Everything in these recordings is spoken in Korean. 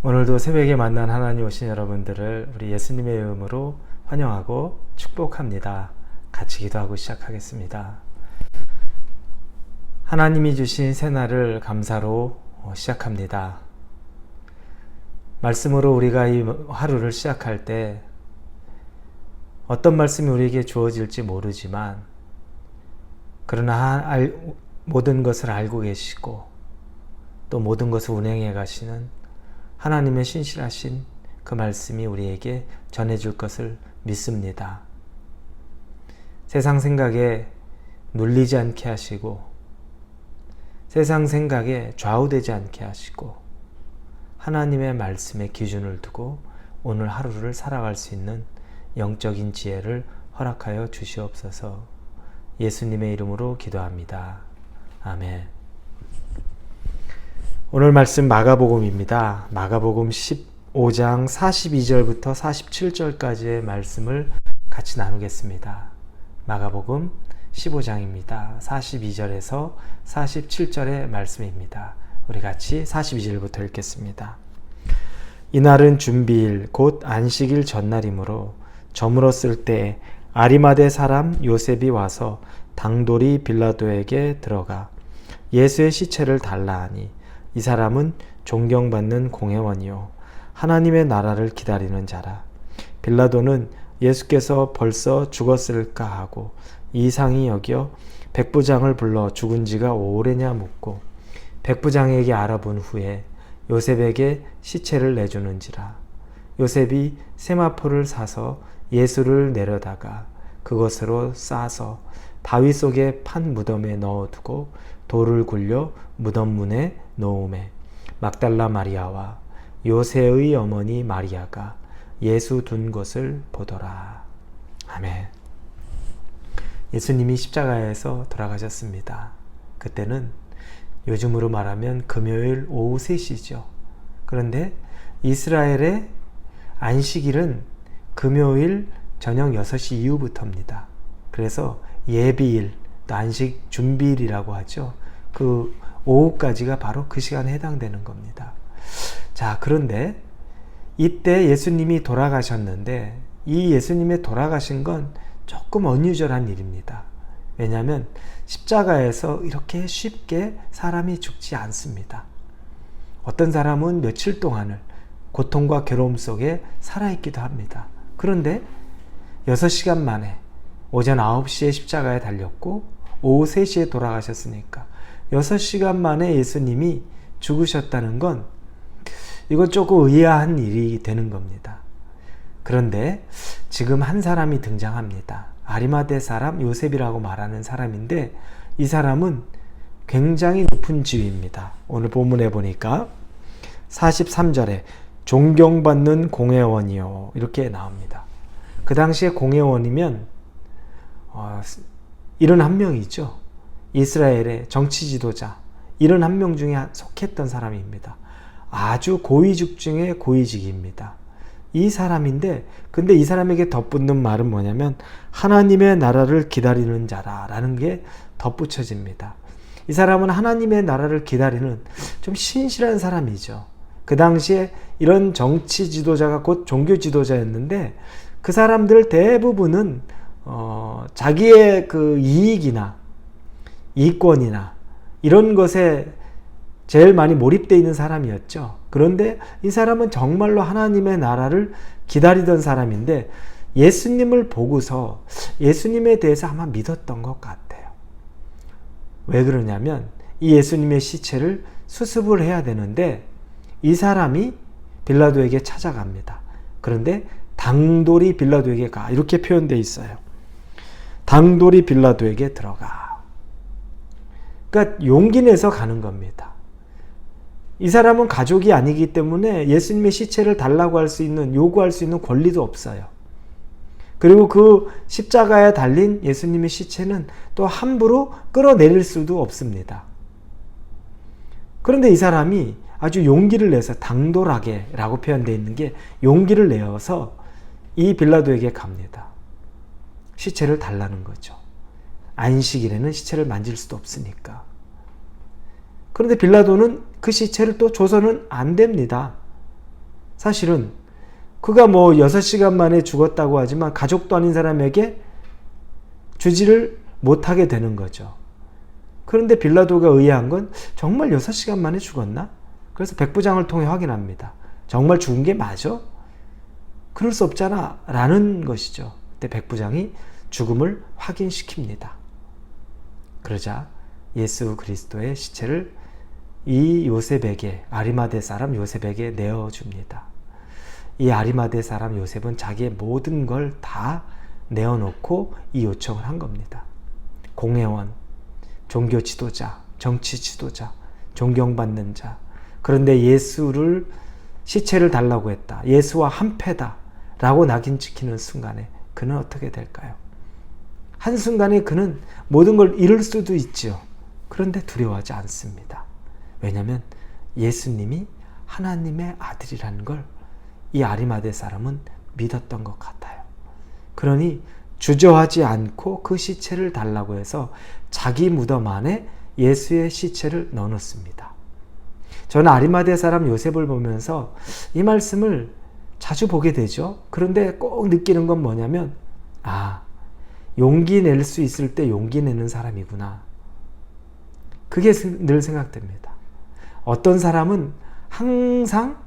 오늘도 새벽에 만난 하나님 오신 여러분들을 우리 예수님의 이름으로 환영하고 축복합니다. 같이 기도하고 시작하겠습니다. 하나님이 주신 새날을 감사로 시작합니다. 말씀으로 우리가 이 하루를 시작할 때 어떤 말씀이 우리에게 주어질지 모르지만 그러나 모든 것을 알고 계시고 또 모든 것을 운행해 가시는 하나님의 신실하신 그 말씀이 우리에게 전해줄 것을 믿습니다. 세상 생각에 눌리지 않게 하시고 세상 생각에 좌우되지 않게 하시고 하나님의 말씀에 기준을 두고 오늘 하루를 살아갈 수 있는 영적인 지혜를 허락하여 주시옵소서. 예수님의 이름으로 기도합니다. 아멘. 오늘 말씀 마가복음입니다. 마가복음 15장 42절부터 47절까지의 말씀을 같이 나누겠습니다. 마가복음 15장입니다. 42절에서 47절의 말씀입니다. 우리 같이 42절부터 읽겠습니다. 이날은 준비일 곧 안식일 전날이므로 저물었을 때 아리마대 사람 요셉이 와서 당돌이 빌라도에게 들어가 예수의 시체를 달라 하니 이 사람은 존경받는 공회원이요 하나님의 나라를 기다리는 자라. 빌라도는 예수께서 벌써 죽었을까 하고 이상히 여겨 백부장을 불러 죽은 지가 오래냐 묻고 백부장에게 알아본 후에 요셉에게 시체를 내주는지라. 요셉이 세마포를 사서 예수를 내려다가 그것으로 싸서 바위 속에 판 무덤에 넣어두고 돌을 굴려 무덤 문에 놓음에 막달라 마리아와 요새의 어머니 마리아가 예수 둔 것을 보더라. 아멘. 예수님이 십자가에서 돌아가셨습니다. 그때는 요즘으로 말하면 금요일 오후 3시죠. 그런데 이스라엘의 안식일은 금요일 저녁 6시 이후부터입니다. 그래서 예비일, 또 안식 준비일이라고 하죠. 그 오후까지가 바로 그 시간에 해당되는 겁니다. 자, 그런데 이때 예수님이 돌아가셨는데 이 예수님의 돌아가신 건 조금 어뉴저한 일입니다. 왜냐하면 십자가에서 이렇게 쉽게 사람이 죽지 않습니다. 어떤 사람은 며칠 동안을 고통과 괴로움 속에 살아있기도 합니다. 그런데 6시간 만에 오전 9시에 십자가에 달렸고 오후 3시에 돌아가셨으니까 6시간 만에 예수님이 죽으셨다는 건 이건 조금 의아한 일이 되는 겁니다. 그런데 지금 한 사람이 등장합니다. 아리마대 사람 요셉이라고 말하는 사람인데 이 사람은 굉장히 높은 지위입니다. 오늘 본문에 보니까 43절에 존경받는 공회원이요 이렇게 나옵니다. 그 당시에 공회원이면 71명이죠. 이스라엘의 정치 지도자 71명 중에 속했던 사람입니다. 아주 고위직 중에 고위직입니다. 이 사람인데 근데 이 사람에게 덧붙는 말은 뭐냐면 하나님의 나라를 기다리는 자라라는 게 덧붙여집니다. 이 사람은 하나님의 나라를 기다리는 좀 신실한 사람이죠. 그 당시에 이런 정치 지도자가 곧 종교 지도자였는데 그 사람들 대부분은 자기의 그 이익이나 이권이나 이런 것에 제일 많이 몰입되어 있는 사람이었죠. 그런데 이 사람은 정말로 하나님의 나라를 기다리던 사람인데 예수님을 보고서 예수님에 대해서 아마 믿었던 것 같아요. 왜 그러냐면 이 예수님의 시체를 수습을 해야 되는데 이 사람이 빌라도에게 찾아갑니다. 그런데 당돌이 빌라도에게 가 이렇게 표현되어 있어요. 당돌이 빌라도에게 들어가. 그러니까 용기 내서 가는 겁니다. 이 사람은 가족이 아니기 때문에 예수님의 시체를 달라고 할 수 있는, 요구할 수 있는 권리도 없어요. 그리고 그 십자가에 달린 예수님의 시체는 또 함부로 끌어내릴 수도 없습니다. 그런데 이 사람이 아주 용기를 내서 당돌하게 라고 표현되어 있는 게 용기를 내어서 이 빌라도에게 갑니다. 시체를 달라는 거죠. 안식일에는 시체를 만질 수도 없으니까. 그런데 빌라도는 그 시체를 또 줘서는 안 됩니다. 사실은 그가 뭐 6시간 만에 죽었다고 하지만 가족도 아닌 사람에게 주지를 못하게 되는 거죠. 그런데 빌라도가 의아한 건 정말 6시간 만에 죽었나? 그래서 백부장을 통해 확인합니다. 정말 죽은 게 맞아? 그럴 수 없잖아 라는 것이죠. 그때 백부장이 죽음을 확인시킵니다. 그러자 예수 그리스도의 시체를 이 요셉에게, 아리마대 사람 요셉에게 내어줍니다. 이 아리마대 사람 요셉은 자기의 모든 걸 다 내어놓고 이 요청을 한 겁니다. 공회원, 종교 지도자, 정치 지도자, 존경받는 자. 그런데 예수를 시체를 달라고 했다. 예수와 한패다 라고 낙인 찍히는 순간에 그는 어떻게 될까요? 한순간에 그는 모든 걸 잃을 수도 있지요. 그런데 두려워하지 않습니다. 왜냐하면 예수님이 하나님의 아들이라는 걸 이 아리마대 사람은 믿었던 것 같아요. 그러니 주저하지 않고 그 시체를 달라고 해서 자기 무덤 안에 예수의 시체를 넣어놓습니다. 저는 아리마대 사람 요셉을 보면서 이 말씀을 자주 보게 되죠. 그런데 꼭 느끼는 건 뭐냐면 용기 낼 수 있을 때 용기 내는 사람이구나. 그게 늘 생각됩니다. 어떤 사람은 항상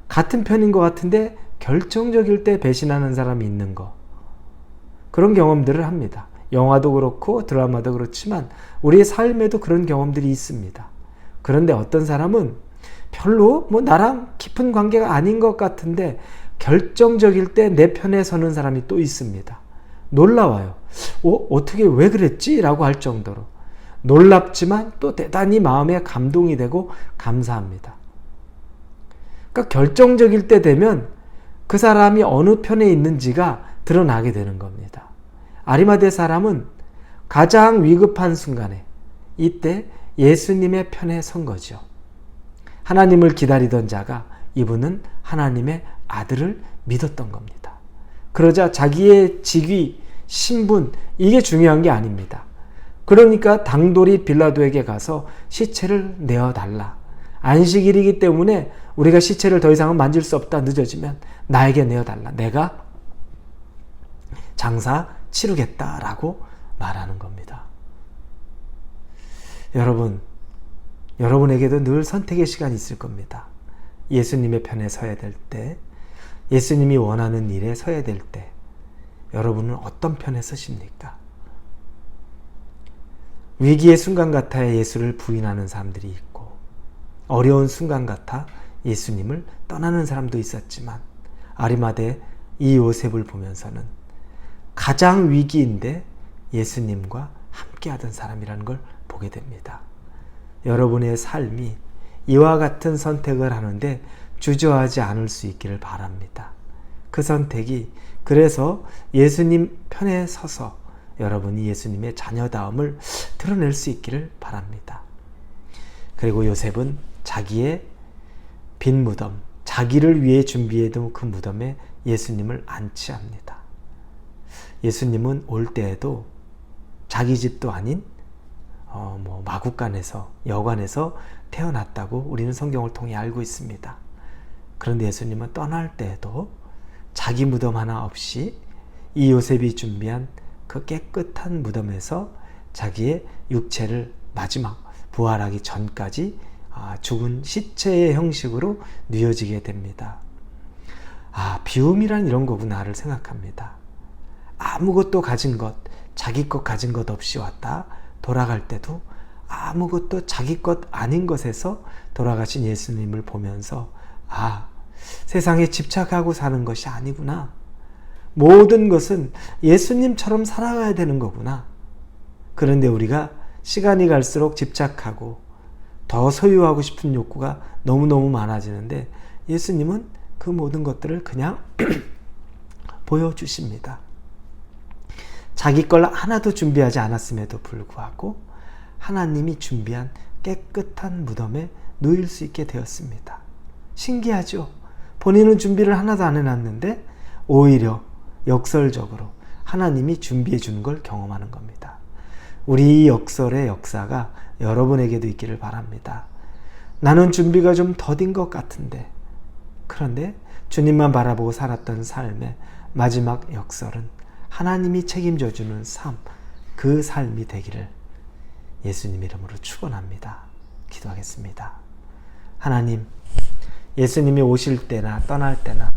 같은 편인 것 같은데 결정적일 때 배신하는 사람이 있는 거. 그런 경험들을 합니다. 영화도 그렇고 드라마도 그렇지만 우리의 삶에도 그런 경험들이 있습니다. 그런데 어떤 사람은 별로 나랑 깊은 관계가 아닌 것 같은데 결정적일 때 내 편에 서는 사람이 또 있습니다. 놀라워요. 어떻게 왜 그랬지? 라고 할 정도로. 놀랍지만 또 대단히 마음에 감동이 되고 감사합니다. 그러니까 결정적일 때 되면 그 사람이 어느 편에 있는지가 드러나게 되는 겁니다. 아리마대 사람은 가장 위급한 순간에 이때 예수님의 편에 선 거죠. 하나님을 기다리던 자가 이분은 하나님의 아들을 믿었던 겁니다. 그러자 자기의 직위, 신분 이게 중요한 게 아닙니다. 그러니까 당돌이 빌라도에게 가서 시체를 내어달라. 안식일이기 때문에 우리가 시체를 더 이상은 만질 수 없다. 늦어지면 나에게 내어달라. 내가 장사 치르겠다라고 말하는 겁니다. 여러분에게도 늘 선택의 시간이 있을 겁니다. 예수님의 편에 서야 될 때, 예수님이 원하는 일에 서야 될 때, 여러분은 어떤 편에 서십니까? 위기의 순간 같아 예수를 부인하는 사람들이 있고, 어려운 순간 같아 예수님을 떠나는 사람도 있었지만, 아리마대 이 요셉을 보면서는 가장 위기인데 예수님과 함께하던 사람이라는 걸 보게 됩니다. 여러분의 삶이 이와 같은 선택을 하는데 주저하지 않을 수 있기를 바랍니다. 그 선택이 그래서 예수님 편에 서서 여러분이 예수님의 자녀다움을 드러낼 수 있기를 바랍니다. 그리고 요셉은 자기의 빈 무덤, 자기를 위해 준비해둔 그 무덤에 예수님을 안치합니다. 예수님은 올 때에도 자기 집도 아닌 마구간에서, 여관에서 태어났다고 우리는 성경을 통해 알고 있습니다. 그런데 예수님은 떠날 때에도 자기 무덤 하나 없이 이 요셉이 준비한 그 깨끗한 무덤에서 자기의 육체를 마지막 부활하기 전까지 죽은 시체의 형식으로 뉘어지게 됩니다. 비움이란 이런 거구나를 생각합니다. 아무것도 가진 것, 자기 것 가진 것 없이 왔다 돌아갈 때도 아무것도 자기 것 아닌 것에서 돌아가신 예수님을 보면서 세상에 집착하고 사는 것이 아니구나. 모든 것은 예수님처럼 살아가야 되는 거구나. 그런데 우리가 시간이 갈수록 집착하고 더 소유하고 싶은 욕구가 너무너무 많아지는데 예수님은 그 모든 것들을 그냥 보여주십니다. 자기 걸 하나도 준비하지 않았음에도 불구하고 하나님이 준비한 깨끗한 무덤에 누일 수 있게 되었습니다. 신기하죠? 본인은 준비를 하나도 안 해놨는데 오히려 역설적으로 하나님이 준비해 주는 걸 경험하는 겁니다. 우리 역설의 역사가 여러분에게도 있기를 바랍니다. 나는 준비가 좀 더딘 것 같은데 그런데 주님만 바라보고 살았던 삶의 마지막 역설은 하나님이 책임져주는 삶, 그 삶이 되기를 예수님 이름으로 축원합니다. 기도하겠습니다. 하나님, 예수님이 오실 때나 떠날 때나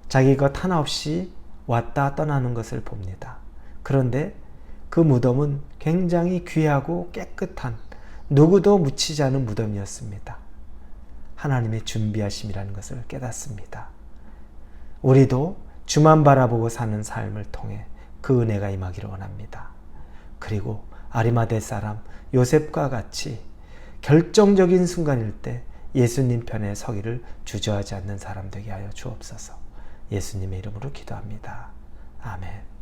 자기 것 하나 없이 왔다 떠나는 것을 봅니다. 그런데 그 무덤은 굉장히 귀하고 깨끗한, 누구도 묻히지 않은 무덤이었습니다. 하나님의 준비하심이라는 것을 깨닫습니다. 우리도 주만 바라보고 사는 삶을 통해 그 은혜가 임하기를 원합니다. 그리고 아리마대 사람 요셉과 같이 결정적인 순간일 때 예수님 편에 서기를 주저하지 않는 사람 되게 하여 주옵소서. 예수님의 이름으로 기도합니다. 아멘.